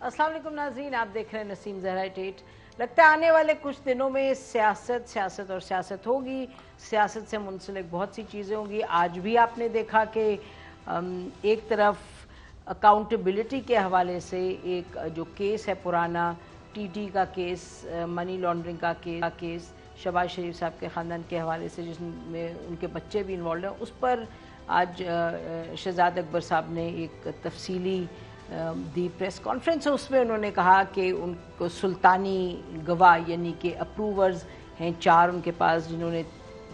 अस्सलाम वालेकुम नाज़रीन, आप देख रहे हैं नसीम ज़हरा टेट। लगता है आने वाले कुछ दिनों में सियासत और सियासत होगी, सियासत से मुंसलिक बहुत सी चीज़ें होंगी। आज भी आपने देखा कि एक तरफ अकाउंटेबिलिटी के हवाले से एक जो केस है पुराना टीटी का केस, मनी लॉन्ड्रिंग का केस शहबाज शरीफ साहब के ख़ानदान के हवाले से जिसमें उनके बच्चे भी इन्वॉल्व हैं, उस पर आज शहजाद अकबर साहब ने एक तफसीली दी प्रेस कॉन्फ्रेंस है। उसमें उन्होंने कहा कि उनको सुल्तानी गवाह यानी कि अप्रूवर्स हैं 4 उनके पास, जिन्होंने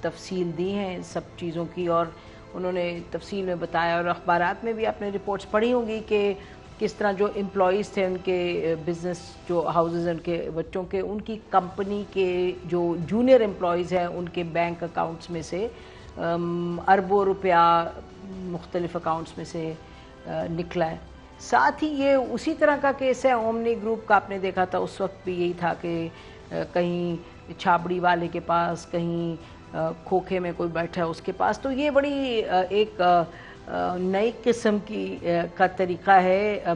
तफसील दी हैं सब चीज़ों की, और उन्होंने तफसील में बताया। और अखबारात में भी आपने रिपोर्ट्स पढ़ी होंगी कि किस तरह जो एम्प्लॉइज़ थे उनके बिज़नेस जो हाउसेस उनके बच्चों के, उनकी कंपनी के जो जूनियर एम्प्लॉइज़ हैं उनके बैंक अकाउंट्स में से अरबों रुपया मुख्तलिफ़ अकाउंट्स में से निकला है। साथ ही ये उसी तरह का केस है ओमनी ग्रुप का, आपने देखा था उस वक्त भी यही था कि कहीं छाबड़ी वाले के पास, कहीं खोखे में कोई बैठा है उसके पास। तो ये बड़ी एक नई किस्म की का तरीका है,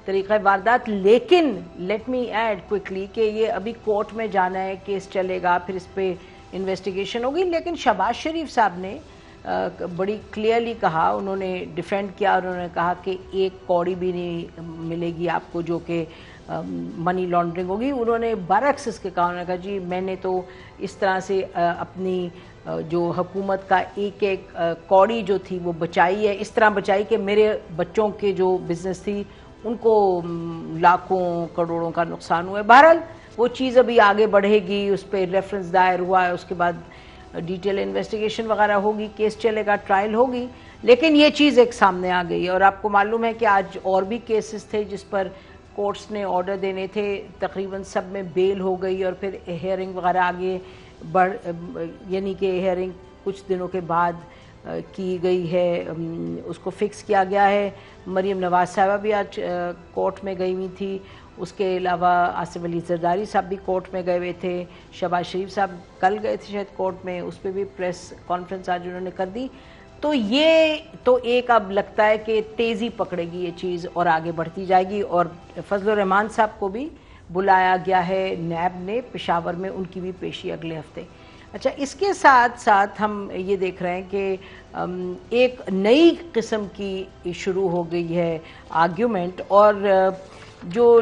तरीक़ा वारदात। लेकिन लेट मी ऐड क्विकली कि ये अभी कोर्ट में जाना है, केस चलेगा, फिर इस पर इन्वेस्टिगेशन होगी। लेकिन शहबाज शरीफ साहब ने बड़ी क्लियरली कहा, उन्होंने डिफेंड किया, उन्होंने कहा कि एक कौड़ी भी नहीं मिलेगी आपको जो कि मनी लॉन्ड्रिंग होगी। उन्होंने बरक्स इसके कहा, उन्होंने कहा जी मैंने तो इस तरह से अपनी जो हुकूमत का एक एक कौड़ी जो थी वो बचाई है, इस तरह बचाई कि मेरे बच्चों के जो बिज़नेस थी उनको लाखों करोड़ों का नुकसान हुआ है। बहरहाल वो चीज़ अभी आगे बढ़ेगी, उस पर रेफरेंस दायर हुआ है, उसके बाद डिटेल इन्वेस्टिगेशन वगैरह होगी, केस चलेगा, ट्रायल होगी। लेकिन ये चीज़ एक सामने आ गई है। और आपको मालूम है कि आज और भी केसेस थे जिस पर कोर्ट्स ने ऑर्डर देने थे, तकरीबन सब में बेल हो गई और फिर हेयरिंग वगैरह आगे बढ़, यानी कि हेयरिंग कुछ दिनों के बाद की गई है, उसको फिक्स किया गया है। मरीम नवाज साहबा भी आज कोर्ट में गई हुई थी, उसके अलावा आसिफ अली जरदारी साहब भी कोर्ट में गए हुए थे, शहबाज शरीफ साहब कल गए थे शायद कोर्ट में, उस पर भी प्रेस कॉन्फ्रेंस आज उन्होंने कर दी। तो ये तो एक अब लगता है कि तेज़ी पकड़ेगी ये चीज़ और आगे बढ़ती जाएगी। और फजल रहमान साहब को भी बुलाया गया है नैब ने पेशावर में, उनकी भी पेशी अगले हफ्ते। अच्छा, इसके साथ साथ हम ये देख रहे हैं कि एक नई किस्म की शुरू हो गई है आर्ग्यूमेंट, और जो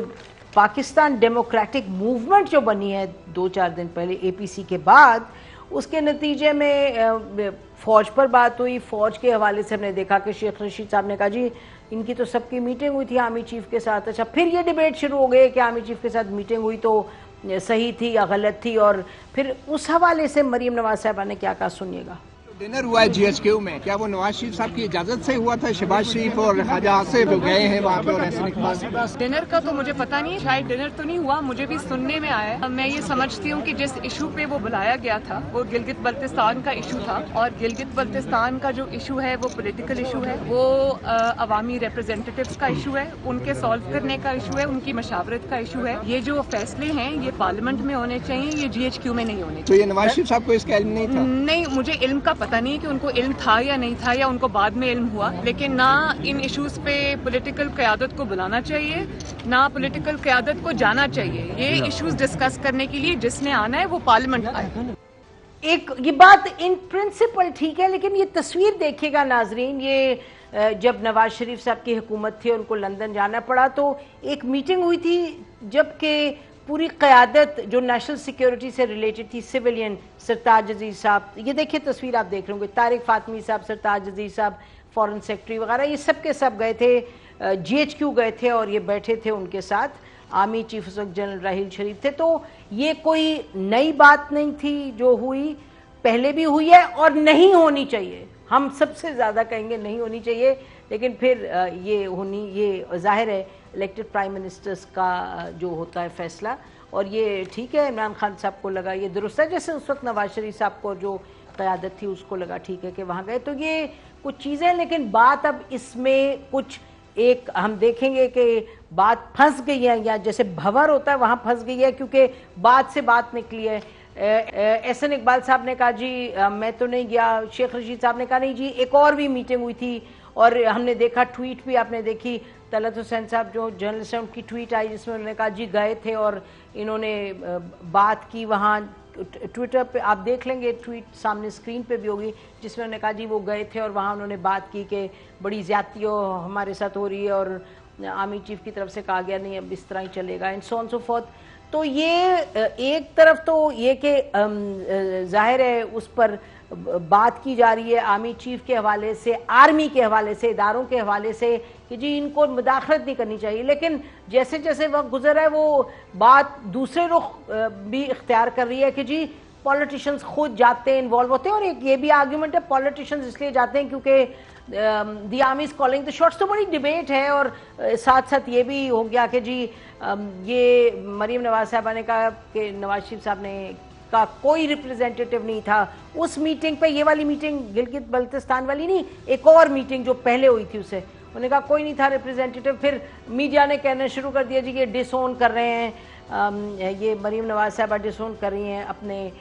पाकिस्तान डेमोक्रेटिक मूवमेंट जो बनी है 2-4 दिन पहले एपीसी के बाद, उसके नतीजे में फ़ौज पर बात हुई। फ़ौज के हवाले से हमने देखा कि शेख रशीद साहब ने कहा जी इनकी तो सबकी मीटिंग हुई थी आर्मी चीफ के साथ। अच्छा, फिर ये डिबेट शुरू हो गई कि आर्मी चीफ के साथ मीटिंग हुई तो सही थी या गलत थी। और फिर उस हवाले से मरीम नवाज साहबा ने क्या कहा, सुनिएगा। डिनर हुआ है जीएचक्यू में, क्या वो नवाज शरीफ साहब की इजाजत से हुआ था? शहबाज शरीफ और ख्वाजा आसिफ गए हैं वहाँ पे और ऐसे डिनर का तो मुझे पता नहीं, शायद डिनर तो नहीं हुआ, मुझे भी सुनने में आया है। मैं ये समझती हूँ कि जिस इशू पे वो बुलाया गया था वो गिलगित बल्तिस्तान का इशू था, और गिलगित बल्तिस्तान का जो इशू है वो पॉलिटिकल इशू है, वो अवामी रिप्रेजेंटेटिव्स का इशू है, उनके सॉल्व करने का इशू है, उनकी मशावरत का इशू है। ये जो फैसले हैं ये पार्लियामेंट में होने चाहिए, ये जीएचक्यू में नहीं होने चाहिए। तो ये नवाज शरीफ साहब को इसका इल्म नहीं था? नहीं, मुझे इल्म का पता नहीं कि उनको इल्म था या नहीं था, या उनको बाद में इल्म हुआ। लेकिन ना इन इश्यूज पे पॉलिटिकल क़यादत को बुलाना चाहिए, ना पॉलिटिकल क़यादत को जाना चाहिए। ये इश्यूज डिस्कस करने के लिए जिसने आना है वो पार्लियामेंट आए। एक ये बात इन प्रिंसिपल ठीक है, लेकिन ये तस्वीर देखिएगा नाजरीन, ये जब नवाज शरीफ साहब की हुकूमत थी, उनको लंदन जाना पड़ा, तो एक मीटिंग हुई थी जबकि पूरी क़यादत जो नेशनल सिक्योरिटी से रिलेटेड थी, सिविलियन, सरताज अजीज साहब, ये देखिए तस्वीर आप देख रहे होंगे, तारिक फातमी साहब, सरताज अजीज साहब, फॉरेन सेक्रेटरी वगैरह, ये सब के सब गए थे, जीएचक्यू गए थे और ये बैठे थे उनके साथ। आर्मी चीफ उस वक्त जनरल राहील शरीफ थे। तो ये कोई नई बात नहीं थी जो हुई, पहले भी हुई है और नहीं होनी चाहिए। हम सबसे ज़्यादा कहेंगे नहीं होनी चाहिए, लेकिन फिर ये जाहिर है इलेक्टेड प्राइम मिनिस्टर्स का जो होता है फैसला, और ये ठीक है, इमरान खान साहब को लगा ये दुरुस्त है, जैसे उस वक्त नवाज शरीफ साहब को जो क़यादत थी उसको लगा ठीक है कि वहाँ गए। तो ये कुछ चीज़ें, लेकिन बात अब इसमें कुछ एक हम देखेंगे कि बात फंस गई है, या जैसे भंवर होता है वहाँ फंस गई है, क्योंकि बात से बात निकली है। एहसन इकबाल साहब ने कहा जी मैं तो नहीं गया, शेख रशीद साहब ने कहा नहीं जी एक और भी मीटिंग हुई थी, और हमने देखा ट्वीट भी आपने देखी तलत हुसैन साहब जो जर्नलिस्ट हैं, उनकी ट्वीट आई जिसमें उन्होंने कहा जी गए थे और इन्होंने बात की वहाँ। ट्विटर पे आप देख लेंगे, ट्वीट सामने स्क्रीन पे भी होगी, जिसमें उन्होंने कहा जी वो गए थे और वहाँ उन्होंने बात की कि बड़ी ज़्यादती हमारे साथ हो रही है और आर्मी चीफ की तरफ से कहा गया नहीं अब इस तरह ही चलेगा, and so on so fourth. तो ये एक तरफ तो ये कि जाहिर है उस पर बात की जा रही है आर्मी चीफ के हवाले से, आर्मी के हवाले से, इदारों के हवाले से कि जी इनको मुदाखलत नहीं करनी चाहिए, लेकिन जैसे जैसे वक्त गुजर है वो बात दूसरे रुख भी इख्तियार कर रही है कि जी पॉलिटिशियंस खुद जाते हैं, इन्वॉल्व होते हैं। और एक ये भी आर्ग्यूमेंट है पॉलिटिशियंस इसलिए जाते हैं क्योंकि the army is calling the shots. तो बड़ी डिबेट है। और साथ साथ ये भी हो गया कि जी ये मरीम नवाज साहबा ने कहा कि नवाज शरीफ साहब ने का कोई रिप्रेजेंटेटिव नहीं था उस मीटिंग पे, ये वाली मीटिंग गिलगित बल्तिस्तान वाली नहीं, एक और मीटिंग जो पहले हुई थी उसे उन्होंने कहा कोई नहीं था रिप्रेजेंटेटिव। फिर मीडिया ने कहना शुरू कर दिया जी ये डिसोन कर रहे हैं, ये मरीम नवाज साहबा डिसोन कर रही हैं अपने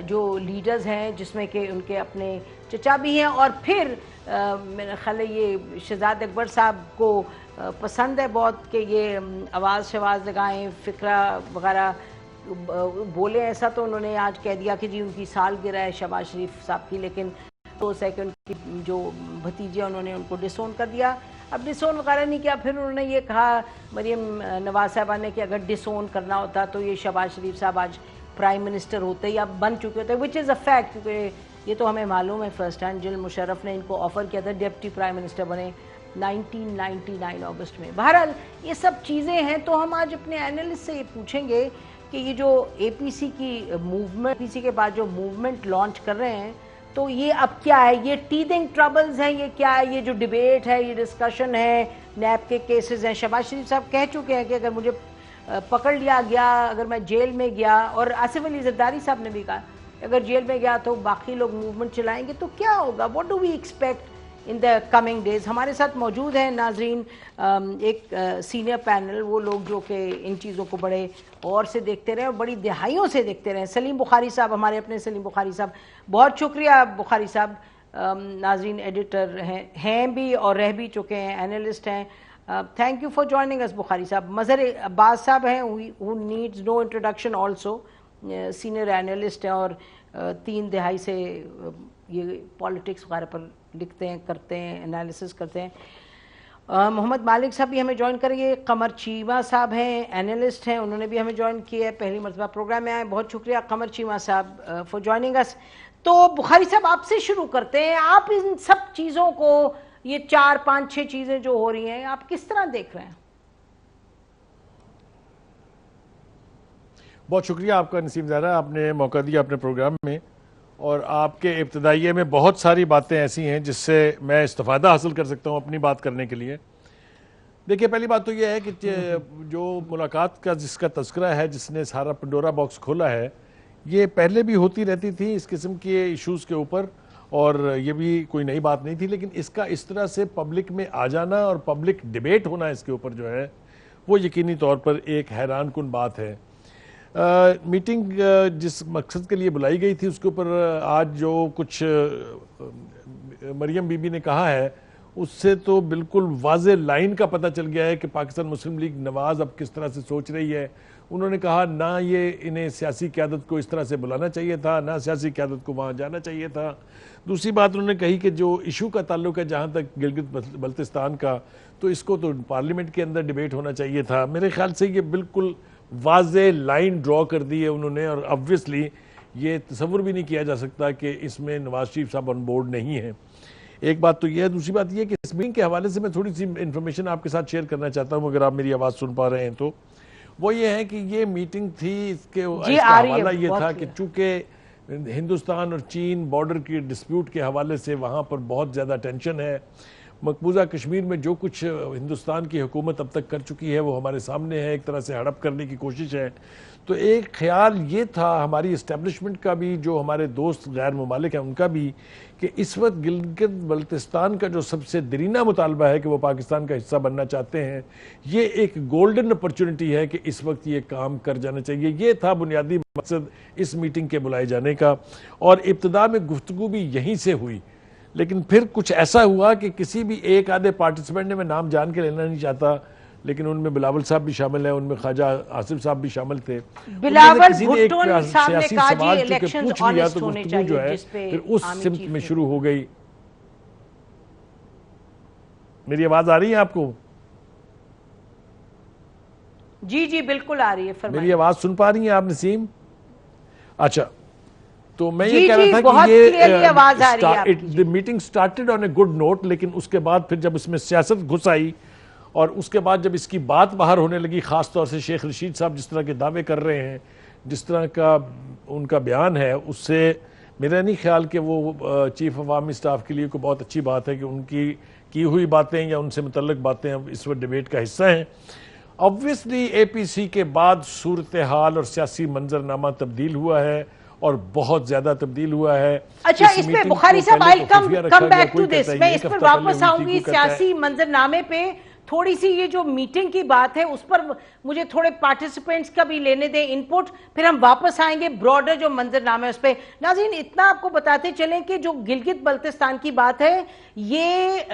जो लीडर्स हैं जिसमें कि उनके अपने चचा भी हैं। और फिर मेरा ख्याल है ये शहजाद अकबर साहब को पसंद है बहुत कि ये आवाज़ शवाज़ लगाएं, फ़िक्रा वगैरह बोले। ऐसा तो उन्होंने आज कह दिया कि जी उनकी सालगिरह है शहबाज शरीफ साहब की, लेकिन 2 सेकंड की जो भतीजे उन्होंने उनको डिसोन कर दिया। अब डिसोन वगैरह नहीं किया, फिर उन्होंने ये कहा मरीम नवाज साहबा ने कि अगर डिसोन करना होता तो ये शहबाज शरीफ साहब आज प्राइम मिनिस्टर होते या बन चुके होते, विच इज़ अ फैक्ट, क्योंकि ये तो हमें मालूम है फर्स्ट हैंड जनरल मुशर्रफ ने इनको ऑफ़र किया था डिप्टी प्राइम मिनिस्टर बने 1999 अगस्त में। बहरहाल ये सब चीज़ें हैं। तो हम आज अपने एनालिस्ट से ये पूछेंगे कि ये जो APC की मूवमेंट, APC के बाद जो मूवमेंट लॉन्च कर रहे हैं तो ये अब क्या है, ये टीथिंग ट्रबल्स हैं, ये क्या है, ये जो डिबेट है, ये डिस्कशन है, नैब के केसेस हैं। शहबाज शरीफ साहब कह चुके हैं कि अगर मुझे पकड़ लिया गया, अगर मैं जेल में गया, और आसिफ अली जरदारी साहब ने भी कहा अगर जेल में गया तो बाकी लोग मूवमेंट चलाएंगे तो क्या होगा, what do we expect in the coming days. हमारे साथ मौजूद हैं नाजरीन एक सीनियर पैनल, वो लोग जो कि इन चीज़ों को बड़े और से देखते रहे और बड़ी दिहाइयों से देखते रहे। सलीम बुखारी साहब, हमारे अपने सलीम बुखारी साहब, बहुत शुक्रिया बुखारी साहब। नाजरीन एडिटर हैं भी और रह भी चुके हैं, एनालिस्ट हैं। Thank you for joining us Bukhari साहब। मज़हर अब्बास साहब हैं, who needs no introduction, also senior analyst हैं और 3 दहाई से ये पॉलिटिक्स वगैरह पर लिखते हैं, करते हैं, एनालिसिस करते हैं। मोहम्मद मालिक साहब भी हमें ज्वाइन करेंगे। कमर चीमा साहब हैं, एनालिस्ट हैं, उन्होंने भी हमें ज्वाइन किया है, पहली मरतबा प्रोग्राम में आए। बहुत शुक्रिया कमर चीमा साहब फॉर ज्वाइनिंग अस। तो बुखारी साहब आपसे शुरू करते हैं, आप इन सब चीज़ों को, ये 4, 5, 6 चीज़ें जो हो रही हैं, आप किस तरह देख रहे हैं? बहुत शुक्रिया आपका नसीम ज़हरा, आपने मौका दिया अपने प्रोग्राम में, और आपके इब्तदाइये में बहुत सारी बातें ऐसी हैं जिससे मैं इस्तिफ़ादा हासिल कर सकता हूँ अपनी बात करने के लिए। देखिए, पहली बात तो यह है कि जो मुलाकात का जिसका तज़किरा है, जिसने सारा पंडोरा बॉक्स खोला है, ये पहले भी होती रहती थी इस किस्म के इशूज़ के ऊपर, और ये भी कोई नई बात नहीं थी। लेकिन इसका इस तरह से पब्लिक में आ जाना और पब्लिक डिबेट होना इसके ऊपर जो है, वो यकीनी तौर पर एक हैरान कुन बात है। मीटिंग जिस मकसद के लिए बुलाई गई थी उसके ऊपर आज जो कुछ मरियम बीबी ने कहा है, उससे तो बिल्कुल वाज़े लाइन का पता चल गया है कि पाकिस्तान मुस्लिम लीग नवाज़ अब किस तरह से सोच रही है। उन्होंने कहा ना ये इन्हें सियासी क़यादत को इस तरह से बुलाना चाहिए था, ना सियासी क़यादत को वहाँ जाना चाहिए था। दूसरी बात उन्होंने कही कि जो इशू का ताल्लुक है जहाँ तक गिलगित बल्तिस्तान का, तो इसको तो पार्लियामेंट के अंदर डिबेट होना चाहिए था। मेरे ख्याल से ये बिल्कुल वाज़े लाइन ड्रॉ कर दी है उन्होंने, और ऑब्वियसली ये तसव्वुर भी नहीं किया जा सकता कि इसमें नवाज शरीफ साहब ऑन बोर्ड नहीं है। एक बात तो ये है। दूसरी बात ये है कि इस मीटिंग के हवाले से मैं थोड़ी सी इन्फॉर्मेशन आपके साथ शेयर करना चाहता हूँ, अगर आप मेरी आवाज़ सुन पा रहे हैं तो। वो ये है कि ये मीटिंग थी, इसका हवाला ये था कि चूँकि हिंदुस्तान और चीन बॉर्डर की डिस्प्यूट के हवाले से वहाँ पर बहुत ज़्यादा टेंशन है। मकबूजा कश्मीर में जो कुछ हिंदुस्तान की हुकूमत अब तक कर चुकी है वो हमारे सामने है, एक तरह से हड़प करने की कोशिश है। तो एक ख्याल ये था हमारी इस्टेब्लिशमेंट का भी, जो हमारे दोस्त गैर मुमालिक हैं उनका भी, कि इस वक्त गिलगित बल्तिस्तान का जो सबसे दरीना मुतालबा है कि वो पाकिस्तान का हिस्सा बनना चाहते हैं, ये एक गोल्डन अपॉर्चुनिटी है कि इस वक्त ये काम कर जाना चाहिए। ये था बुनियादी मकसद इस मीटिंग के बुलाए जाने का, और इब्तिदा में गुफ्तगू भी यहीं से हुई। लेकिन फिर कुछ ऐसा हुआ कि किसी भी एक आधे पार्टिसिपेंट ने, मैं नाम जान के लेना नहीं चाहता, लेकिन उनमें बिलावल साहब भी शामिल हैं, उनमें ख्वाजा आसिफ साहब भी शामिल थे। बिलावल किसी ने एक सियासी सवाल चूंकि पूछ लिया तो गुफ्तगू जो है फिर उस सिमत में शुरू हो गई। मेरी आवाज आ रही है आपको? जी जी बिल्कुल आ रही है। मेरी आवाज सुन पा रही हैं आप नसीम? अच्छा, तो मैं ये जी, कह रहा था बहुत कि ये आवाज आ रही है आपकी। The meeting started on a good note, लेकिन उसके बाद फिर जब इसमें सियासत घुस आई और उसके बाद जब इसकी बात बाहर होने लगी, खास तौर से शेख रशीद साहब जिस तरह के दावे कर रहे हैं, जिस तरह का उनका बयान है, उससे मेरा नहीं ख्याल कि वो चीफ अवामी स्टाफ के लिए कोई बहुत अच्छी बात है कि उनकी की हुई बातें या उनसे मुतल्लिक बातें अब इस वक्त डिबेट का हिस्सा हैं। ऑब्वियसली APC के बाद सूरत हाल और सियासी मंजरनामा तब्दील हुआ है और बहुत ज्यादा तब्दील हुआ है। अच्छा, इस पे बुखारी साहब आई कम बैक टू दिस, मैं इस पर वापस आऊंगी। सियासी मंजरनामे पे थोड़ी सी ये जो मीटिंग की बात है उस पर मुझे थोड़े पार्टिसिपेंट्स का भी लेने दें इनपुट, फिर हम वापस आएंगे ब्रॉडर जो मंजरनामा है उस पर। नाज़रीन, इतना आपको बताते चलें कि जो गिलगित बल्तिस्तान की बात है, ये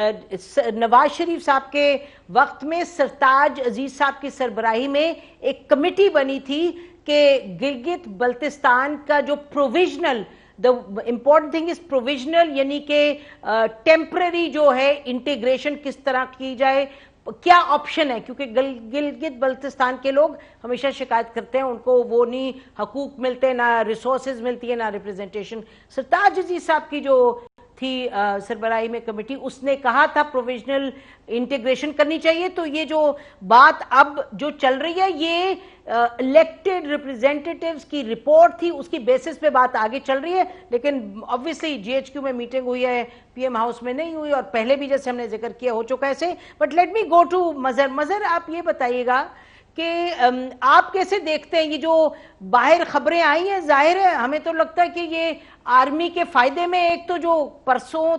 नवाज शरीफ साहब के वक्त में सरताज अजीज साहब की सरबराही में एक कमेटी बनी थी कि गिलगित बल्तिस्तान का जो provisional, the important thing is provisional, यानी कि टेम्पररी जो है इंटीग्रेशन किस तरह की जाए, क्या ऑप्शन है, क्योंकि गिलगित बल्तिस्तान के लोग हमेशा शिकायत करते हैं उनको वो नहीं हकूक मिलते, ना रिसोर्सेज मिलती है, ना रिप्रेजेंटेशन। सरताज अजीज साहब की जो थी सरबराही में कमेटी, उसने कहा था प्रोविजनल इंटीग्रेशन करनी चाहिए। तो ये जो बात अब जो चल रही है, ये इलेक्टेड रिप्रेजेंटेटिव्स की रिपोर्ट थी, उसकी बेसिस पे बात आगे चल रही है। लेकिन ऑब्वियसली GHQ में मीटिंग हुई है, PM हाउस में नहीं हुई, और पहले भी जैसे हमने जिक्र किया हो चुका है ऐसे। But let me go to Mazhar, आप ये बताइएगा कि आप कैसे देखते हैं ये जो बाहर खबरें आई हैं? जाहिर है हमें तो लगता है कि ये आर्मी के फायदे में, एक तो जो परसों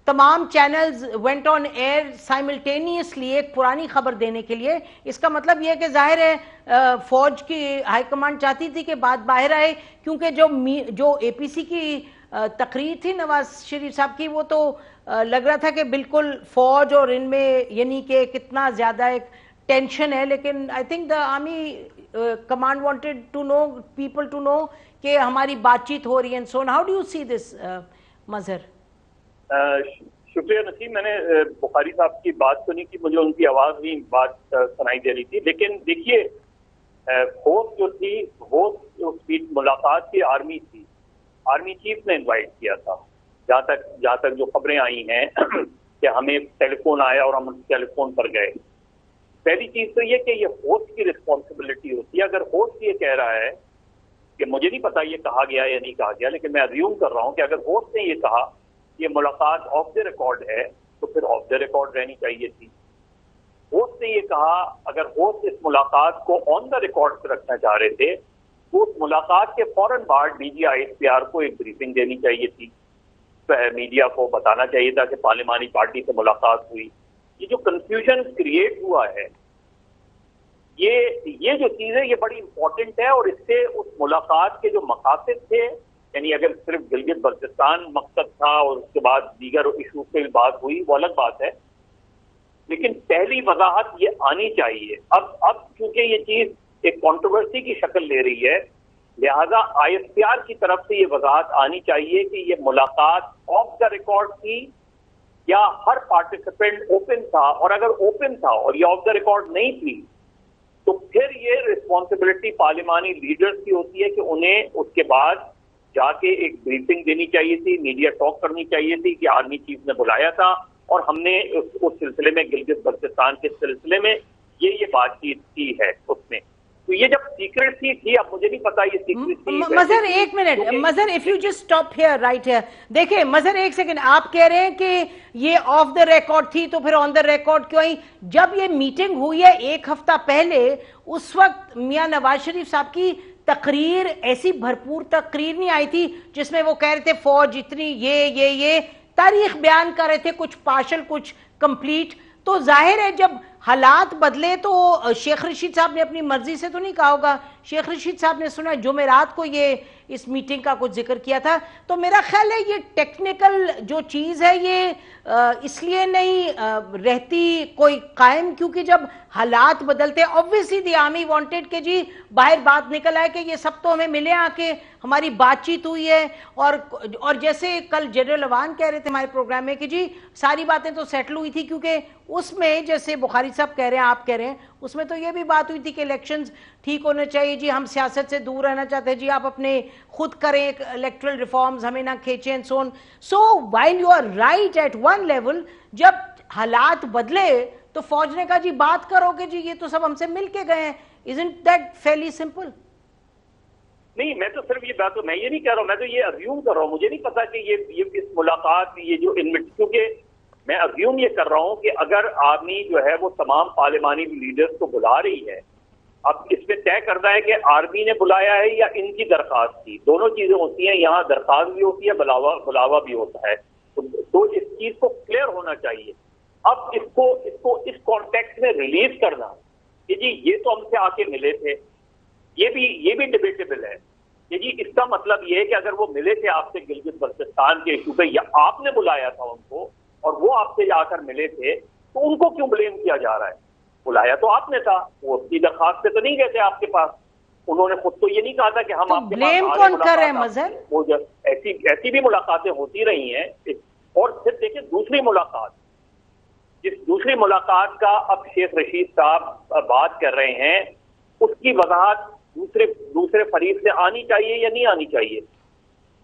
तमाम channels went on air simultaneously एक पुरानी खबर देने के लिए, इसका मतलब यह कि जाहिर है फौज की हाईकमांड चाहती थी कि बात बाहर आए, क्योंकि जो APC की तकरीर थी नवाज शरीफ साहब की, वो तो लग रहा था कि बिल्कुल फौज और इनमें यानी कि कितना ज्यादा एक टेंशन है। लेकिन I think the army command wanted to know, people to know कि हमारी बातचीत हो रही है। So how do you see this Mazhar? शुक्रिया नसीम, मैंने बुखारी साहब की बात सुनी कि मुझे उनकी आवाज भी बात सुनाई दे रही थी। लेकिन देखिए, होस्ट जो थी, होस्ट उसकी मुलाकात की आर्मी थी, आर्मी चीफ ने इनवाइट किया था। जहाँ तक जो खबरें आई हैं कि हमें टेलीफोन आया और हम टेलीफोन पर गए। पहली चीज तो ये कि ये होस्ट की रिस्पॉन्सिबिलिटी होती है। अगर होस्ट ये कह रहा है कि मुझे नहीं पता ये कहा गया या नहीं कहा गया, लेकिन मैं अज्यूम कर रहा हूँ कि अगर होस्ट ने ये कहा ये मुलाकात ऑफ द रिकॉर्ड है तो फिर ऑफ द रिकॉर्ड रहनी चाहिए थी। होस्ट ने ये कहा, अगर होस्ट इस मुलाकात को ऑन द रिकॉर्ड रखना चाह रहे थे तो उस मुलाकात के फौरन बाद DG ISPR को एक ब्रीफिंग देनी चाहिए थी, मीडिया को बताना चाहिए था कि पार्लिमानी पार्टी से मुलाकात हुई। ये जो कंफ्यूजन क्रिएट हुआ है, ये जो चीज है ये बड़ी इंपॉर्टेंट है, और इससे उस मुलाकात के जो मकासद थे, यानी अगर सिर्फ गिलगित बल्तिस्तान मकसद था और उसके बाद दीगर इशू पे बात हुई, वो अलग बात है, लेकिन पहली वजाहत ये आनी चाहिए। अब क्योंकि ये चीज एक कंट्रोवर्सी की शक्ल ले रही है, लिहाजा ISPR की तरफ से ये वजाहत आनी चाहिए कि ये मुलाकात ऑफ द रिकॉर्ड थी या हर पार्टिसिपेंट ओपन था, और अगर ओपन था और ये ऑफ द रिकॉर्ड नहीं थी तो फिर ये रिस्पॉन्सिबिलिटी पार्लिमानी लीडर्स की होती है कि उन्हें उसके बाद जाके एक ब्रीफिंग देनी चाहिए थी, मीडिया टॉक करनी चाहिए थी कि आर्मी चीफ ने बुलाया था और हमने उस सिलसिले में गिलगित बल्तिस्तान के सिलसिले में ये बातचीत की है उसमें। तो ये जब सीक्रेसी थी, अब मुझे नहीं पता ये सीक्रेसी। मजहर एक minute, Mazhar if you just stop here right here. देखिए मजहर एक सेकंड, आप कह रहे हैं कि ये ऑफ द रिकॉर्ड थी तो फिर ऑन द रिकॉर्ड क्यों आई? जब ये मीटिंग हुई है एक हफ्ता पहले, उस वक्त मियां नवाज शरीफ साहब की तकरीर, ऐसी भरपूर तकरीर नहीं आई थी जिसमें वो कह रहे थे फौज इतनी ये तारीख बयान कर रहे थे, कुछ पार्शल कुछ कंप्लीट। तो जाहिर है जब हालात बदले तो शेख रशीद साहब ने अपनी मर्जी से तो नहीं कहा होगा। शेख रशीद साहब ने सुना जुमेरात को ये इस मीटिंग का कुछ जिक्र किया था, तो मेरा ख्याल है ये टेक्निकल जो चीज़ है ये इसलिए नहीं रहती कोई कायम, क्योंकि जब हालात बदलते ऑब्वियसली द आर्मी वांटेड के जी बाहर बात निकल आए कि ये सब तो हमें मिले आके हमारी बातचीत हुई है, और जैसे कल जनरल अवान कह रहे थे हमारे प्रोग्राम में कि जी सारी बातें तो सेटल हुई थी, क्योंकि उसमें जैसे बुखारी साहब कह रहे हैं, आप कह रहे हैं, उसमें तो ये भी बात हुई थी कि इलेक्शंस ठीक होने चाहिए जी, हम सियासत से दूर रहना चाहते हैं जी, आप अपने खुद करें इलेक्टोरल रिफॉर्म्स, हमें ना खींचें सोन। So while you are right at one level, जब हालात बदले तो फौज ने कहा जी बात करोगे जी, ये तो सब हमसे मिल के गए हैं। Isn't that Fairlie simple? नहीं, मैं तो सिर्फ ये बात तो मैं ये नहीं कह रहा हूं, मैं तो ये अज्यूम कर रहा हूं। मुझे नहीं पता कि ये इस मुलाकात, ये जो क्योंकि मैं अज्यूम ये कर रहा हूं कि अगर आर्मी जो है वो तमाम पार्लिमानी लीडर्स को बुला रही है, अब इसमें तय करना है कि आर्मी ने बुलाया है या इनकी दरखास्त थी। दोनों चीजें होती हैं, यहाँ दरखास्त भी होती है, बुलावा भी होता है, तो इस चीज को क्लियर होना चाहिए। अब इसको इस कॉन्टेक्स्ट में रिलीज करना कि जी ये तो हमसे आके मिले थे, ये भी डिबेटेबल है कि जी इसका मतलब ये है कि अगर वो मिले थे आपसे गिलगित बल्तिस्तान के इशू पे, या आपने बुलाया था उनको और वो आपसे जाकर मिले थे, तो उनको क्यों ब्लेम किया जा रहा है? बुलाया तो आपने था, वो अपनी दरखास्त से तो नहीं गए थे आपके पास, उन्होंने खुद तो ये नहीं कहा था कि हम तो आपके ब्लेम पास कौन कर रहे हैं मजहर? वो ऐसी भी मुलाकातें होती रही हैं। और फिर देखिए दूसरी मुलाकात, जिस दूसरी मुलाकात का अब शेख रशीद साहब बात कर रहे हैं, उसकी वजाहत दूसरे फरीक से आनी चाहिए या नहीं आनी चाहिए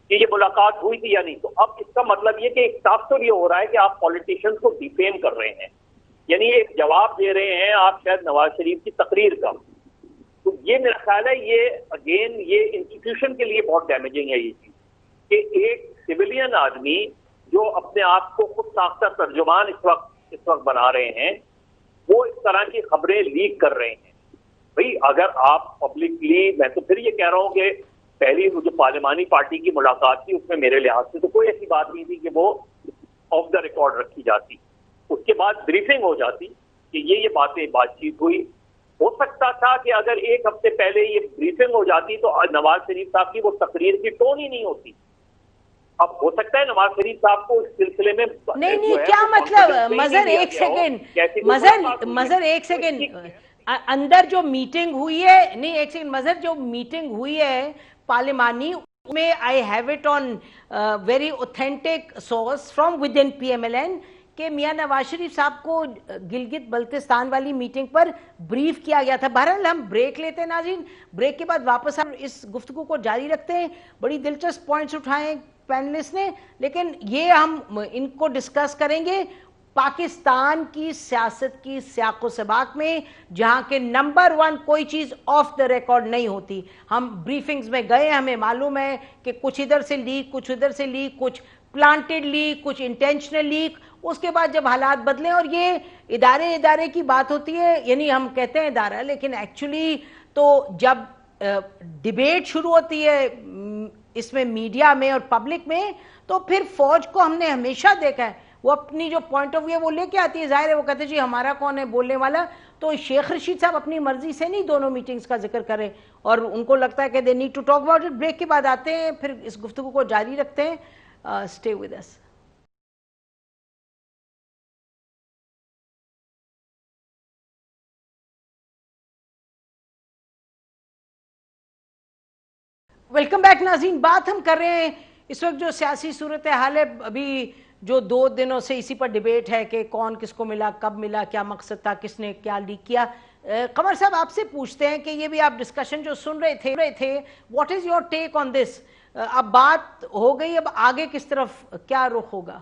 कि ये मुलाकात हुई थी या नहीं। तो अब इसका मतलब ये कि एक साफ तो ये हो रहा है कि आप पॉलिटिशियंस को डिफेम कर रहे हैं, यानी एक जवाब दे रहे हैं आप शायद नवाज शरीफ की तकरीर का। तो ये मेरा ख्याल है ये अगेन ये इंस्टीट्यूशन के लिए बहुत डैमेजिंग है ये चीज कि एक सिविलियन आदमी जो अपने आप को खुद साख्ता तर्जुमान इस वक्त बना रहे हैं, वो इस तरह की खबरें लीक कर रहे हैं। भाई अगर आप पब्लिकली, मैं तो फिर ये कह रहा हूं कि पहली जो पार्लिमानी पार्टी की मुलाकात थी उसमें मेरे लिहाज से तो कोई ऐसी बात नहीं थी कि वो ऑफ द रिकॉर्ड रखी जाती, उसके बाद ब्रीफिंग हो जाती कि ये बातचीत हुई। हो सकता था कि अगर एक हफ्ते पहले ये ब्रीफिंग हो जाती तो नवाज शरीफ साहब की वो तकरीर की टोन ही नहीं होती। अब हो सकता है नवाज शरीफ साहब को इस सिलसिले में नहीं क्या मतलब मजहर एक सेकेंड, मजहर एक सेकेंड, अंदर जो मीटिंग हुई है, नहीं एक सेकेंड मजहर, जो मीटिंग हुई है पार्लिमानी में, I have it on very authentic source from with in PMLN कि मियां नवाज शरीफ साहब को गिलगित बल्तिस्तान वाली मीटिंग पर ब्रीफ किया गया था। बहरहाल हम ब्रेक लेते हैं नाज़रीन, ब्रेक के बाद वापस हम इस गुफ्तगू को जारी रखते हैं। बड़ी दिलचस्प पॉइंट्स उठाए पैनलिस्ट ने, लेकिन ये हम इनको डिस्कस करेंगे पाकिस्तान की सियासत की सियाको सबाक में, जहां के नंबर 1 कोई चीज ऑफ द रिकॉर्ड नहीं होती। हम ब्रीफिंग्स में गए, हमें मालूम है कि कुछ इधर से लीक, कुछ उधर से लीक, कुछ प्लांटेड लीक, कुछ इंटेंशनल लीक। उसके बाद जब हालात बदले, और ये इदारे की बात होती है, यानी हम कहते हैं इदारा, लेकिन एक्चुअली तो जब डिबेट शुरू होती है इसमें मीडिया में और पब्लिक में, तो फिर फौज को हमने हमेशा देखा है वो अपनी जो पॉइंट ऑफ व्यू है वो लेके आती है। जाहिर है वो कहते हैं जी हमारा कौन है बोलने वाला। तो शेख रशीद साहब अपनी मर्जी से नहीं दोनों मीटिंग्स का जिक्र करें, और उनको लगता है कि they need to talk about it. Break के बाद आते हैं, फिर इस गुफ्तगू को जारी रखते हैं। Stay with us. Welcome back नाज़रीन। बात हम कर रहे हैं इस वक्त जो सियासी सूरत हाल है, अभी जो 2 दिनों से इसी पर डिबेट है कि कौन किसको मिला, कब मिला, क्या मकसद था, किसने क्या लीक किया। कमर साहब आपसे पूछते हैं कि ये भी आप डिस्कशन जो सुन रहे थे, what is your take on this? अब बात हो गई, अब आगे किस तरफ क्या रुख होगा?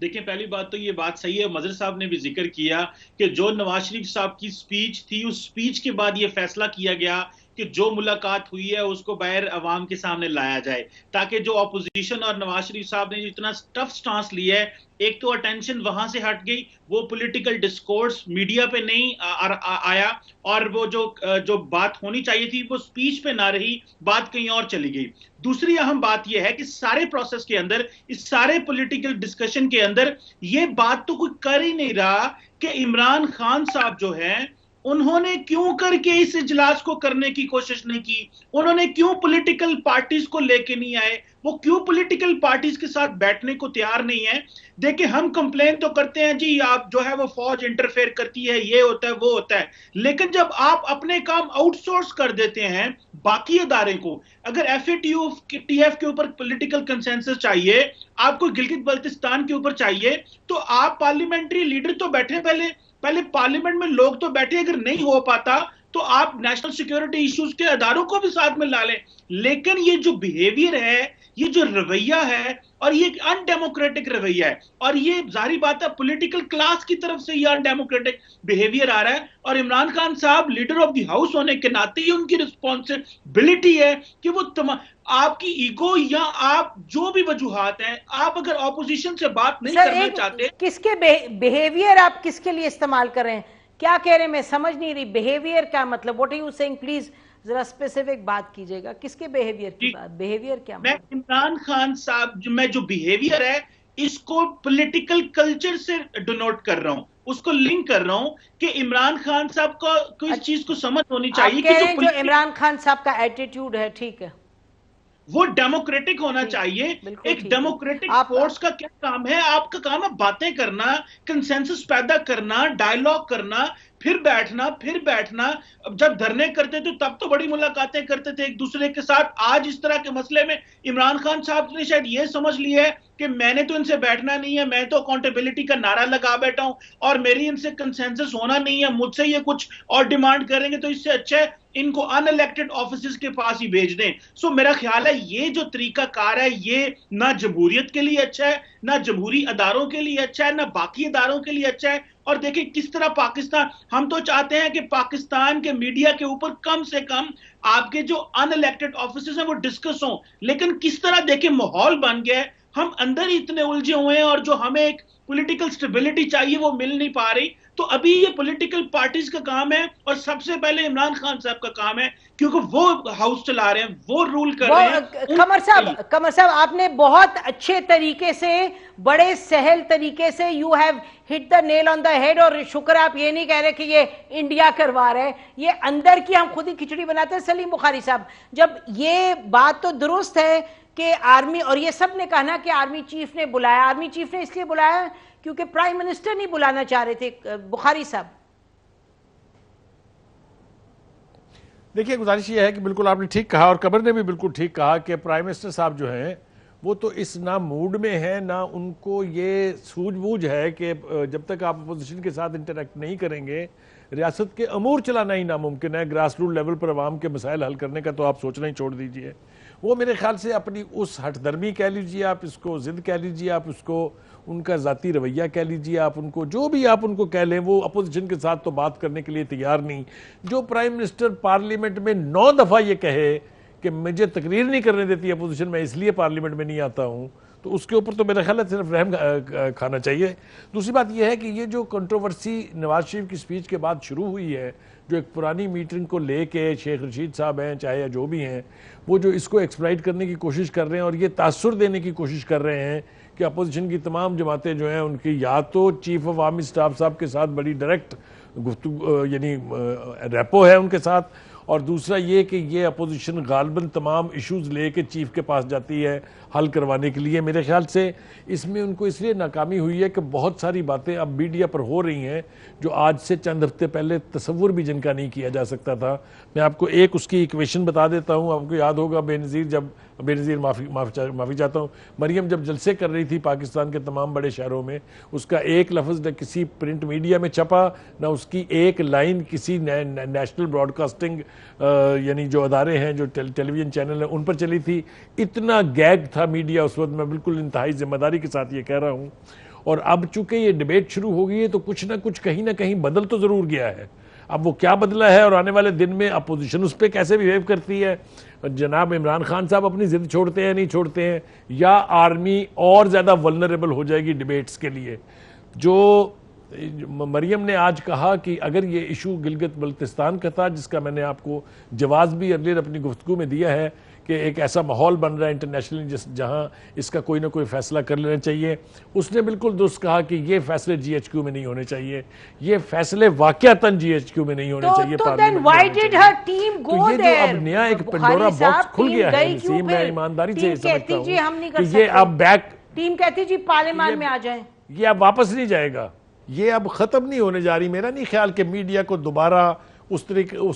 देखिए, पहली बात तो ये बात सही है, मजहर साहब ने भी जिक्र किया कि जो नवाज शरीफ साहब की स्पीच थी, उस स्पीच के बाद ये फैसला किया गया कि जो मुलाकात हुई है उसको बाहर अवाम के सामने लाया जाए, ताकि जो ऑपोजिशन और नवाज शरीफ साहब ने इतना टफ स्टांस लिया है, एक तो अटेंशन वहां से हट गई, वो पॉलिटिकल डिस्कोर्स मीडिया पे नहीं आया, और वो जो बात होनी चाहिए थी वो स्पीच पे ना रही, बात कहीं और चली गई। दूसरी अहम बात यह है कि सारे प्रोसेस के अंदर, इस सारे पॉलिटिकल डिस्कशन के अंदर ये बात तो कोई कर ही नहीं रहा कि इमरान खान साहब जो है उन्होंने क्यों करके इस इजलास को करने की कोशिश नहीं की, उन्होंने क्यों पॉलिटिकल पार्टीज को लेके नहीं आए, वो क्यों पॉलिटिकल पार्टीज के साथ बैठने को तैयार नहीं है। देखिए, हम कंप्लेन तो करते हैं जी, आप जो है वो फौज इंटरफेयर करती है, ये होता है वो होता है, लेकिन जब आप अपने काम आउटसोर्स कर देते हैं बाकी अदारे को, अगर FATF के ऊपर पॉलिटिकल कंसेंसस चाहिए, आपको गिलगित बल्तिस्तान के ऊपर चाहिए, तो आप पार्लियामेंट्री लीडर तो बैठे, पहले पार्लियामेंट में लोग तो बैठे, अगर नहीं हो पाता तो आप नेशनल सिक्योरिटी इश्यूज के अदारों को भी साथ में ला लें। लेकिन ये जो बिहेवियर है, ये जो रवैया है, और ये एक अनडेमोक्रेटिक रवैया है, और ये जाहिर बात है पॉलिटिकल क्लास की तरफ से ये अनडेमोक्रेटिक बिहेवियर आ रहा है। और इमरान खान साहब लीडर ऑफ द हाउस होने के नाते ही उनकी रिस्पॉन्सिबिलिटी है कि वो आपकी ईगो या आप जो भी वजूहात हैं, आप अगर ऑपोजिशन से बात नहीं करना चाहते, किसके बिहेवियर आप किसके लिए इस्तेमाल कर रहे हैं, क्या कह रहे हैं, मैं समझ नहीं रही। बिहेवियर का मतलब what are you saying, please जरा स्पेसिफिक बात कीजिएगा, किसके बिहेवियर की बात, बिहेवियर क्या मैं मतलब? इमरान खान साहब में जो बिहेवियर है इसको पॉलिटिकल कल्चर से डिनोट कर रहा हूं, उसको लिंक कर रहा हूं कि इमरान खान साहब को इस चीज को समझ होनी चाहिए कि जो इमरान खान साहब का एटीट्यूड है, ठीक है, वो डेमोक्रेटिक होना चाहिए। एक डेमोक्रेटिक फोर्स का क्या काम है, आपका काम है बातें करना, कंसेंसस पैदा करना, डायलॉग करना, फिर बैठना। अब जब धरने करते थे तब तो बड़ी मुलाकातें करते थे एक दूसरे के साथ। आज इस तरह के मसले में इमरान खान साहब ने शायद ये समझ लिया है कि मैंने तो इनसे बैठना नहीं है, मैं तो अकाउंटेबिलिटी का नारा लगा बैठा हूं और मेरी इनसे कंसेंसस होना नहीं है, मुझसे ये कुछ और डिमांड करेंगे तो इससे अच्छा है इनको अनइलेक्टेड ऑफिसर्स के पास ही भेज दें। सो मेरा ख्याल है ये जो तरीकाकार है ये ना जमहूरियत के लिए अच्छा है, ना जमहूरी अदारों के लिए अच्छा है, ना बाकी अदारों के लिए अच्छा है। और देखिए किस तरह पाकिस्तान, हम तो चाहते हैं कि पाकिस्तान के मीडिया के ऊपर कम से कम आपके जो अनइलेक्टेड ऑफिसर्स हैं वो डिस्कस हों, लेकिन किस तरह देखिए माहौल बन गया है, हम अंदर ही इतने उलझे हुए हैं और जो हमें एक पॉलिटिकल स्टेबिलिटी चाहिए वो मिल नहीं पा रही। तो अभी ये पॉलिटिकल पार्टीज का काम है और सबसे पहले इमरान खान साहब का काम है, क्योंकि वो हाउस चला रहे हैं, वो रूल कर रहे हैं। कमर साहब आपने बहुत अच्छे तरीके से, बड़े सहल तरीके से you have hit the nail on the head. और शुक्र आप ये नहीं कह रहे कि ये इंडिया करवा रहे हैं, ये अंदर की हम खुद ही खिचड़ी बनाते हैं। सलीम बुखारी साहब, जब ये बात तो दुरुस्त है कि आर्मी, और ये सब ने कहा ना कि आर्मी चीफ ने बुलाया, आर्मी चीफ ने इसलिए बुलाया क्योंकि प्राइम मिनिस्टर नहीं बुलाना चाह रहे थे। बुखारी साहब देखिए, गुजारिश ये है कि बिल्कुल आपने ठीक कहा और कमर ने भी बिल्कुल ठीक कहा कि प्राइम मिनिस्टर साहब जो हैं वो तो इस ना मूड में है, ना उनको ये सूझबूझ है कि जब तक आप अपोजिशन के साथ इंटरेक्ट नहीं करेंगे रियासत के अमूर चलाना ही नामुमकिन है। ग्रास रूट लेवल पर आवाम के मसाइल हल करने का तो आप सोचना ही छोड़ दीजिए। वो मेरे ख्याल से अपनी उस हठधर्मी कह लीजिए, आप इसको जिद कह लीजिए, आप उसको उनका ज़ाती रवैया कह लीजिए, आप उनको जो भी आप उनको कह लें, वो अपोजिशन के साथ तो बात करने के लिए तैयार नहीं। जो प्राइम मिनिस्टर पार्लियामेंट में 9 दफ़ा ये कहे कि मुझे तकरीर नहीं करने देती अपोजिशन, मैं इसलिए पार्लियामेंट में नहीं आता हूँ, तो उसके ऊपर तो मेरा ख्याल है सिर्फ रहम खाना चाहिए। दूसरी बात यह है कि ये जो कंट्रोवर्सी नवाज शरीफ की स्पीच के बाद शुरू हुई है, जो एक पुरानी मीटिंग को लेके शेख रशीद साहब हैं चाहे या जो भी हैं, वो जो इसको एक्सप्लॉइट करने की कोशिश कर रहे हैं और ये तासुर देने की कोशिश कर रहे हैं कि अपोजिशन की तमाम जमातें जो हैं उनकी या तो चीफ ऑफ आर्मी स्टाफ साहब के साथ बड़ी डायरेक्ट गुफ्तगू यानी रेपो है उनके साथ, और दूसरा ये कि ये अपोजिशन गालबन तमाम इश्यूज़ लेके चीफ के पास जाती है हल करवाने के लिए। मेरे ख्याल से इसमें उनको इसलिए नाकामी हुई है कि बहुत सारी बातें अब मीडिया पर हो रही हैं जो आज से चंद हफ्ते पहले तसव्वुर भी जिनका नहीं किया जा सकता था। मैं आपको एक उसकी इक्वेशन बता देता हूँ, आपको याद होगा बेनज़ीर माफ़ी चाहता हूँ, मरियम जब जलसे कर रही थी पाकिस्तान के तमाम बड़े शहरों में, उसका एक लफ्ज़ न किसी प्रिंट मीडिया में छपा, न उसकी एक लाइन किसी नेशनल ब्रॉडकास्टिंग यानी जो अदारे हैं, जो टेलीविज़न चैनल हैं, उन पर चली थी। इतना गैग था मीडिया उस वक्त, मैं बिल्कुल इंतहाई जिम्मेदारी के साथ ये कह रहा हूँ। और अब चूंकि ये डिबेट शुरू हो गई है तो कुछ ना कुछ कहीं ना कहीं बदल तो ज़रूर गया है। अब वो क्या बदला है और आने वाले दिन में अपोजिशन उस पर कैसे बिहेव करती है, जनाब इमरान खान साहब अपनी जिद छोड़ते हैं नहीं छोड़ते हैं, या आर्मी और ज़्यादा वल्नरेबल हो जाएगी डिबेट्स के लिए। जो मरियम ने आज कहा कि अगर ये इशू गिलगित बल्तिस्तान का था, जिसका मैंने आपको जवाब भी अर्लियर अपनी गुफ्तगू में दिया है कि एक ऐसा माहौल बन रहा है इंटरनेशनली जहां इसका कोई ना कोई फैसला कर लेना चाहिए, उसने बिल्कुल दुरुस्त कहा कि ये फैसले GHQ में नहीं होने चाहिए, ये फैसले वाकयातन GHQ में नहीं होने चाहिए। तो then why did her team go तो ये there? जो अब नया एक पेंडोरा बॉक्स खुल गया है, नसीम, मैं ईमानदारी से समझता हूं कि ये अब बैक टीम कहती जी पार्लियामेंट में आ जाए, ये अब वापस नहीं जाएगा, ये अब खत्म नहीं होने जा रही। मेरा नहीं ख्याल कि मीडिया को दोबारा उस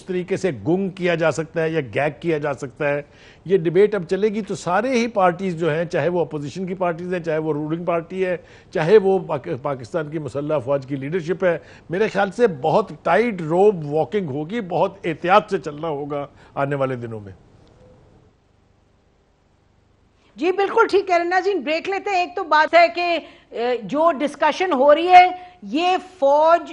तरीके से गुंग किया जा सकता है या गैग किया जा सकता है। ये डिबेट अब चलेगी तो सारे ही पार्टीज जो हैं, चाहे वो अपोजिशन की पार्टीज है, चाहे वो रूलिंग पार्टी है, चाहे वो पाकिस्तान की मुसल्लह अफवाज की लीडरशिप है, मेरे ख्याल से बहुत टाइट रोप वॉकिंग होगी, बहुत एहतियात से चलना होगा आने वाले दिनों में। जी बिल्कुल ठीक कह रहे हैं नाज़रीन, ब्रेक लेते हैं। एक तो बात है कि जो डिस्कशन हो रही है ये फौज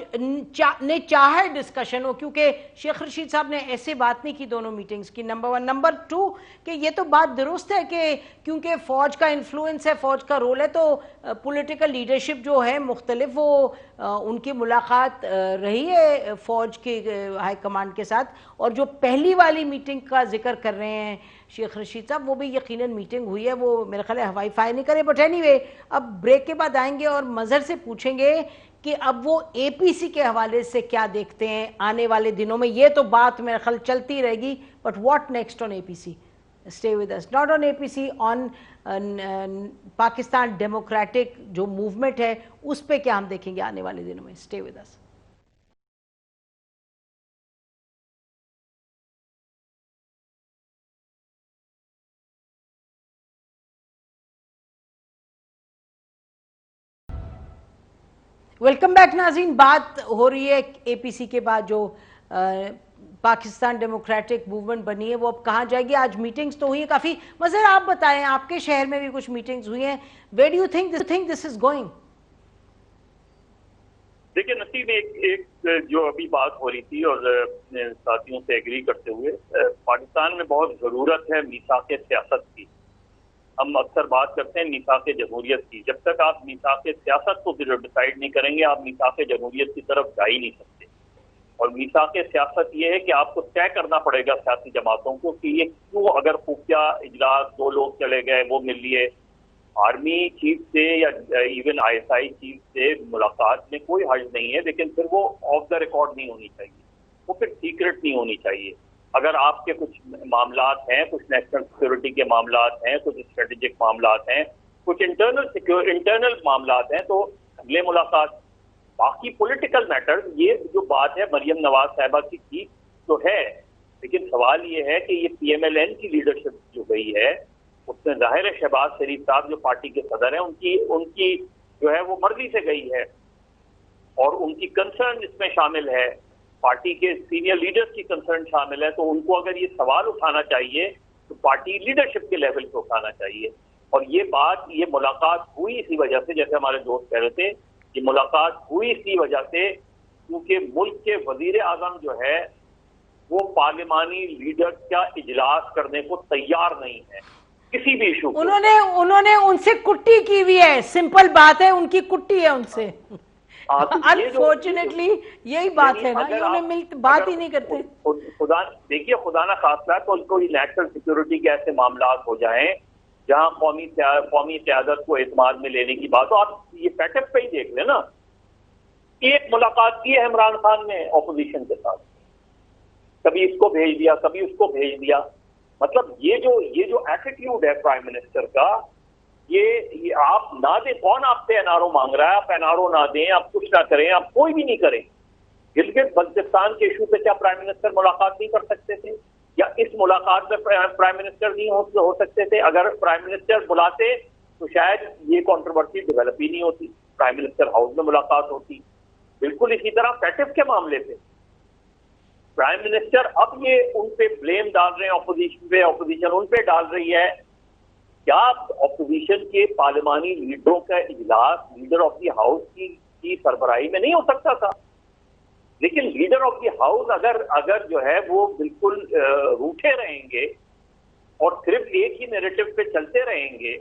ने चाहे डिस्कशन हो, क्योंकि शेख रशीद साहब ने ऐसे बात नहीं की दोनों मीटिंग्स की, नंबर 1। नंबर 2 कि ये तो बात दुरुस्त है कि क्योंकि फौज का इन्फ्लुएंस है, फौज का रोल है, तो पॉलिटिकल लीडरशिप जो है मुख्तलिफ वो उनकी मुलाकात रही है फौज के हाई कमांड के साथ। और जो पहली वाली मीटिंग का जिक्र कर रहे हैं शेख रशीद साहब, वो भी यकीनन मीटिंग हुई है, वो मेरे ख्याल है हवाई फायर नहीं करे। बट एनीवे, अब ब्रेक के बाद आएंगे और मजहर से पूछेंगे कि अब वो APC के हवाले से क्या देखते हैं आने वाले दिनों में। ये तो बात मेरे ख्याल चलती रहेगी, but what next on APC? Stay with us, not on APC, on Pakistan democratic जो मूवमेंट है उस पे क्या हम देखेंगे आने वाले दिनों में। Stay with us. Welcome back नाज़रीन। बात हो रही है APC के बाद जो पाकिस्तान डेमोक्रेटिक मूवमेंट बनी है वो अब कहाँ जाएगी। आज मीटिंग्स तो हुई है काफ़ी। मज़र आप बताएं, आपके शहर में भी कुछ मीटिंग्स हुई हैं, where do you think this is going? देखिए नसीब, एक जो अभी बात हो रही थी और साथियों से एग्री करते हुए, पाकिस्तान में बहुत ज़रूरत है मीसाक सियासत की। हम अक्सर बात करते हैं मीसाक जमहूरियत की। जब तक आप मीसाक सियासत को डिसाइड नहीं करेंगे, आप मीसाक जमहूरियत की तरफ जा ही नहीं सकते। और मीसाक सियासत ये है कि आपको तय करना पड़ेगा सियासी जमातों को कि ये क्यों, अगर खुफिया इजलास 2 लोग चले गए, वो मिल लिए, आर्मी चीफ से या इवन ISI चीफ से मुलाकात में कोई हर्ज नहीं है, लेकिन फिर वो ऑफ द रिकॉर्ड नहीं होनी चाहिए, वो फिर सीक्रेट नहीं होनी चाहिए। अगर आपके कुछ मामलात हैं, कुछ नेशनल सिक्योरिटी के मामलात हैं, कुछ स्ट्रेटेजिक मामलात हैं, कुछ इंटरनल मामलात हैं, तो अगले मुलाकात। बाकी पॉलिटिकल मैटर्स, ये जो बात है मरियम नवाज साहिबा की ठीक तो है, लेकिन सवाल ये है कि ये PMLN की लीडरशिप जो गई है उसमें जाहिर है शहबाज शरीफ साहब जो पार्टी के सदर हैं उनकी जो है वो मर्जी से गई है और उनकी कंसर्न इसमें शामिल है, पार्टी के सीनियर लीडर्स की कंसर्न शामिल है। तो उनको अगर ये सवाल उठाना चाहिए तो पार्टी लीडरशिप के लेवल पे उठाना चाहिए। और ये मुलाकात हुई इसी वजह से, जैसे हमारे दोस्त कह रहे थे, ये मुलाकात हुई इसी वजह से क्योंकि मुल्क के वजीर आजम जो है वो पार्लिमानी लीडर का इजलास करने को तैयार नहीं है किसी भी इशू। उन्होंने उनसे कुट्टी की हुई है, सिंपल बात है, उनकी कुट्टी है उनसे। अनफॉर्चुनेटली यही बात है ना, ये उन्हें बात ही नहीं करते। खुदा ना खास्ता तो उनको नेशनल सिक्योरिटी के ऐसे मामला हो जाएं जहां कौमी क़यादत को एतमाद में लेने की बात हो। आप ये पैटर्न पे ही देख लें ना, एक मुलाकात की है इमरान खान ने ऑपोजिशन के साथ, कभी इसको भेज दिया, कभी उसको भेज दिया। मतलब ये जो एटीट्यूड है प्राइम मिनिस्टर का, ये आप ना दें, कौन आपसे एनआरओ मांग रहा है, आप एनआरओ ना दें, आप कुछ ना करें, आप कोई भी नहीं करें। गिलगित बल्तिस्तान के इशू पे क्या प्राइम मिनिस्टर मुलाकात नहीं कर सकते थे, या इस मुलाकात में प्राइम मिनिस्टर नहीं हो सकते थे? अगर प्राइम मिनिस्टर बुलाते तो शायद ये कंट्रोवर्सी डेवलप ही नहीं होती, प्राइम मिनिस्टर हाउस में मुलाकात होती। बिल्कुल इसी तरह पैटिफ के मामले पे प्राइम मिनिस्टर अब ये उन पे ब्लेम डाल रहे हैं, ऑपोजिशन पे, ऑपोजिशन उन पे डाल रही है। क्या ऑपोजिशन के पार्लिमानी लीडरों का इजलास लीडर ऑफ द हाउस की सरबराही में नहीं हो सकता था? लेकिन लीडर ऑफ द हाउस अगर जो है वो बिल्कुल रूठे रहेंगे और सिर्फ एक ही नैरेटिव पे चलते रहेंगे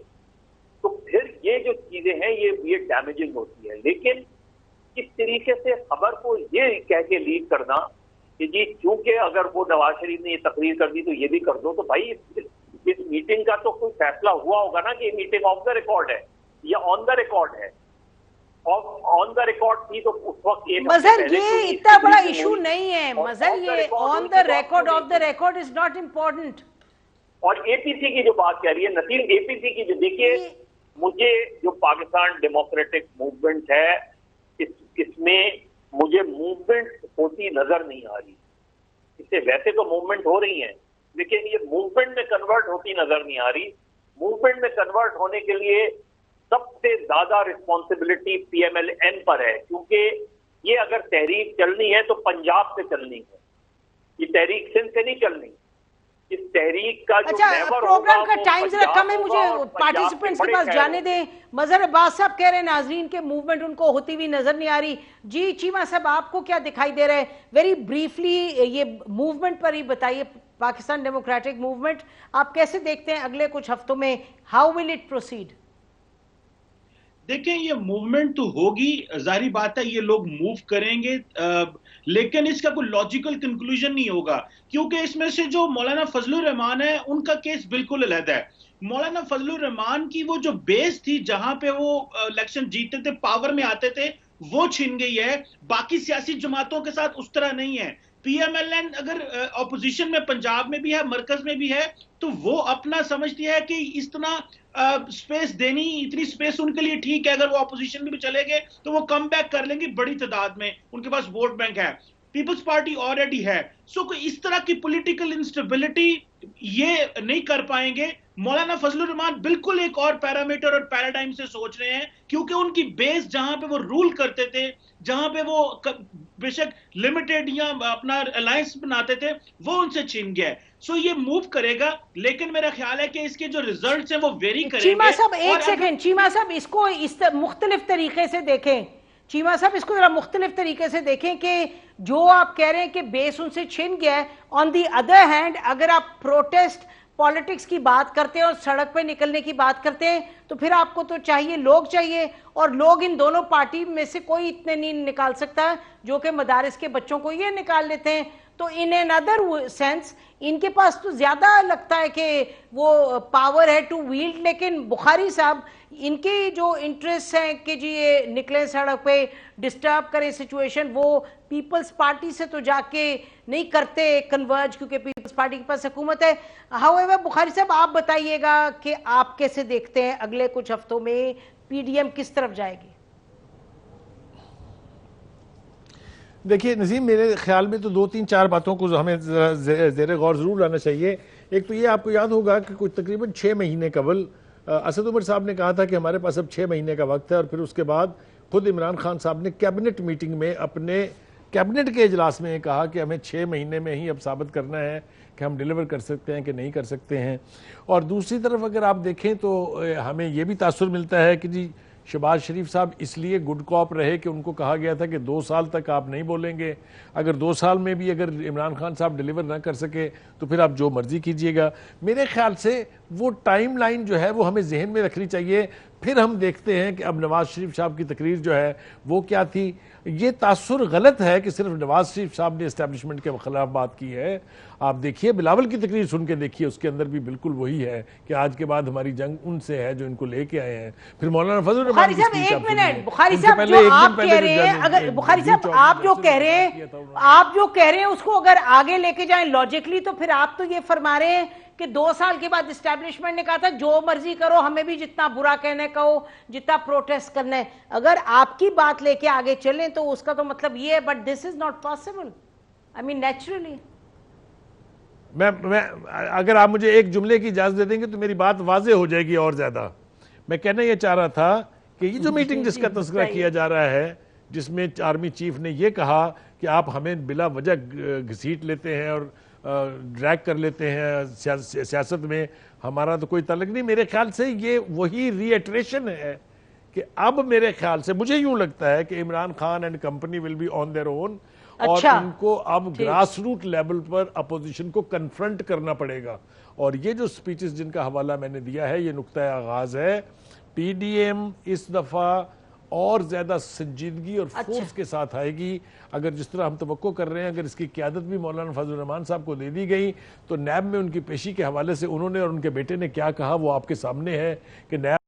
तो फिर ये जो चीजें हैं ये डैमेजिंग होती है। लेकिन इस तरीके से खबर को ये कह के लीक करना कि जी क्योंकि अगर वो नवाज शरीफ ने ये तकरीर कर दी तो ये भी कर दो, तो भाई इस मीटिंग का तो कोई फैसला हुआ होगा ना कि ये मीटिंग ऑफ द रिकॉर्ड है या ऑन द रिकॉर्ड है। ऑन द रिकॉर्ड थी तो उस वक्त एक मजहर ये इतना बड़ा इशू नहीं है मजहर, ये on the record of the record is not important. और एपीसी की जो बात कह रही है नसीम, एपीसी की जो देखिए, मुझे जो पाकिस्तान डेमोक्रेटिक मूवमेंट है इसमें मुझे मूवमेंट होती नजर नहीं आ रही। इससे वैसे तो मूवमेंट हो रही है लेकिन ये मूवमेंट में कन्वर्ट होती नजर नहीं आ रही। मूवमेंट में कन्वर्ट होने के लिए सबसे ज्यादा रिस्पॉन्सिबिलिटी पीएमएलएन पर है, क्योंकि ये अगर तहरीक चलनी है तो पंजाब से चलनी है, ये तहरीक सिंध से नहीं चलनी। इस तहरीक का जो प्रोग्राम का टाइम जरा कम है, मुझे पार्टिसिपेंट्स के पास जाने दें। मजहर अब्बास साहब कह रहे हैं नाजरीन के मूवमेंट उनको होती हुई नजर नहीं आ रही। जी चीमा साहब आपको क्या दिखाई दे रहा है? वेरी ब्रीफली ये मूवमेंट पर ही बताइए, पाकिस्तान डेमोक्रेटिक मूवमेंट आप कैसे देखते हैं अगले कुछ हफ्तों में, हाउ विल इट प्रोसीड? देखें, ये मूवमेंट तो होगी, जारी बात है ये लोग मूव करेंगे, लेकिन इसका कोई लॉजिकल कंक्लूजन नहीं होगा, क्योंकि इसमें से जो मौलाना फजलुर रहमान है उनका केस बिल्कुल अलग है। मौलाना फजलुर रहमान की वो जो बेस थी जहां पे वो इलेक्शन जीतते थे, पावर में आते थे, वो छिन गई है। बाकी सियासी जमातों के साथ उस तरह नहीं है। पीएमएलएन अगर ऑपोजिशन में पंजाब में भी है, मरकज में भी है, तो वो अपना समझती है कि इस तरह स्पेस देनी, इतनी स्पेस उनके लिए ठीक है। अगर वो ऑपोजिशन में भी चले गए तो वो कम बैक कर लेंगे बड़ी तादाद में, उनके पास वोट बैंक है। पीपल्स पार्टी ऑलरेडी है। सो कोई इस तरह की पॉलिटिकल इंस्टेबिलिटी ये नहीं कर पाएंगे। मौलाना फजलुर रहमान बिल्कुल एक और पैरामीटर और पैराडाइम से सोच रहे हैं, क्योंकि उनकी बेस जहां पे वो रूल करते थे, जहां पे वो बेशक लिमिटेड या अपना अलायंस बनाते थे, वो उनसे छिन गया है। सो ये मूव करेगा, लेकिन मेरा ख्याल है कि इसके जो रिजल्ट्स हैं वो वेरी करेंगे। चीमा साहब एक सेकंड, चीमा साहब इसको इस मुख्तलिफ तरीके से देखें। चीमा साहब इसको जरा मुख्तलिफ तरीके से देखें कि जो आप कह रहे हैं कि बेस उनसे छिन गया है, ऑन दी अदर हैंड अगर आप प्रोटेस्ट पॉलिटिक्स की बात करते हैं और सड़क पे निकलने की बात करते हैं तो फिर आपको तो चाहिए, लोग चाहिए, और लोग इन दोनों पार्टी में से कोई इतने नहीं निकाल सकता जो कि मदारिस के बच्चों को ये निकाल लेते हैं। तो इन एन अदर सेंस इनके पास तो ज्यादा लगता है कि वो पावर है टू व्हील्ड। लेकिन बुखारी साहब, इनके जो इंटरेस्ट हैं कि जी ये निकले सड़क पे, डिस्टर्ब करें सिचुएशन, वो पीपल्स पार्टी से तो जाके नहीं करते कन्वर्ज, क्योंकि पीपल्स पार्टी के पास हुकूमत है। हाउएवर बुखारी साहब आप बताइएगा कि आप कैसे देखते हैं अगले कुछ हफ्तों में पीडीएम किस तरफ जाएगी? देखिए नजीम, मेरे ख्याल में तो 2-3-4 बातों को हमें ज़ेरे गौर ज़रूर लाना चाहिए। एक तो ये आपको याद होगा कि कुछ तकरीबन 6 महीने कबल असद उमर साहब ने कहा था कि हमारे पास अब 6 महीने का वक्त है, और फिर उसके बाद खुद इमरान खान साहब ने कैबिनेट मीटिंग में अपने कैबिनेट के इजलास में कहा कि हमें 6 महीने में ही अब साबित करना है कि हम डिलीवर कर सकते हैं कि नहीं कर सकते हैं। और दूसरी तरफ अगर आप देखें तो हमें यह भी तासुर मिलता है कि जी शहबाज शरीफ साहब इसलिए गुड कॉप रहे कि उनको कहा गया था कि 2 साल तक आप नहीं बोलेंगे, अगर 2 साल में भी अगर इमरान खान साहब डिलीवर ना कर सके तो फिर आप जो मर्जी कीजिएगा। मेरे ख्याल से वो टाइम लाइन जो है वो हमें जहन में रखनी चाहिए। फिर हम देखते हैं कि अब नवाज शरीफ साहब की तकरीर जो है वो क्या थी। ये तासुर गलत है कि सिर्फ नवाज शरीफ साहब ने इस्टेब्लिशमेंट के खिलाफ बात की है। आप देखिए बिलावल की तकरीर सुन के देखिए, उसके अंदर भी बिल्कुल वही है कि आज के बाद हमारी जंग उनसे है जो इनको लेके आए हैं। फिर मौलाना फजल बुखारी साहब एक मिनट, बुखारी साहब जो आप कह रहे हैं, अगर बुखारी साहब आप जो कह रहे हैं उसको अगर आगे लेके जाएं लॉजिकली, तो फिर आप तो ये फरमा रहे हैं कि 2 साल के बाद एस्टैब्लिशमेंट ने कहा था जो मर्जी करो, हमें भी जितना बुरा कहने का हो, जितना प्रोटेस्ट करना है। अगर आपकी बात लेके आगे चलें तो उसका तो मतलब ये है, but this is not possible, I mean naturally. मैं अगर आप मुझे एक जुमले की इजाजत दे देंगे तो मेरी बात वाजे हो जाएगी और ज्यादा। मैं कहना यह चाह रहा था कि ये जो मीटिंग जिसका तस्करा किया जा रहा है, जिसमें आर्मी चीफ ने यह कहा कि आप हमें बिला वजह घसीट लेते हैं और ड्रैग कर लेते हैं सियासत में, हमारा तो कोई ताल्लुक नहीं। मेरे ख्याल से ये वही रीएट्रेशन है कि अब मेरे ख्याल से मुझे यूं लगता है कि Imran Khan and company will be on their own, अच्छा। और उनको अब ग्रास रूट लेवल पर अपोजिशन को कन्फ्रंट करना पड़ेगा। और ये जो स्पीचेस जिनका हवाला मैंने दिया है, ये नुक्ता आगाज है। पीडीएम इस दफा और ज्यादा संजीदगी और फोर्स के साथ आएगी। अगर जिस तरह हम तवक्को कर रहे हैं, अगर इसकी क़यादत भी मौलाना फजलुर रहमान साहब को दे दी गई, तो नैब में उनकी पेशी के हवाले से उन्होंने और उनके बेटे ने क्या कहा वो आपके सामने है कि नैब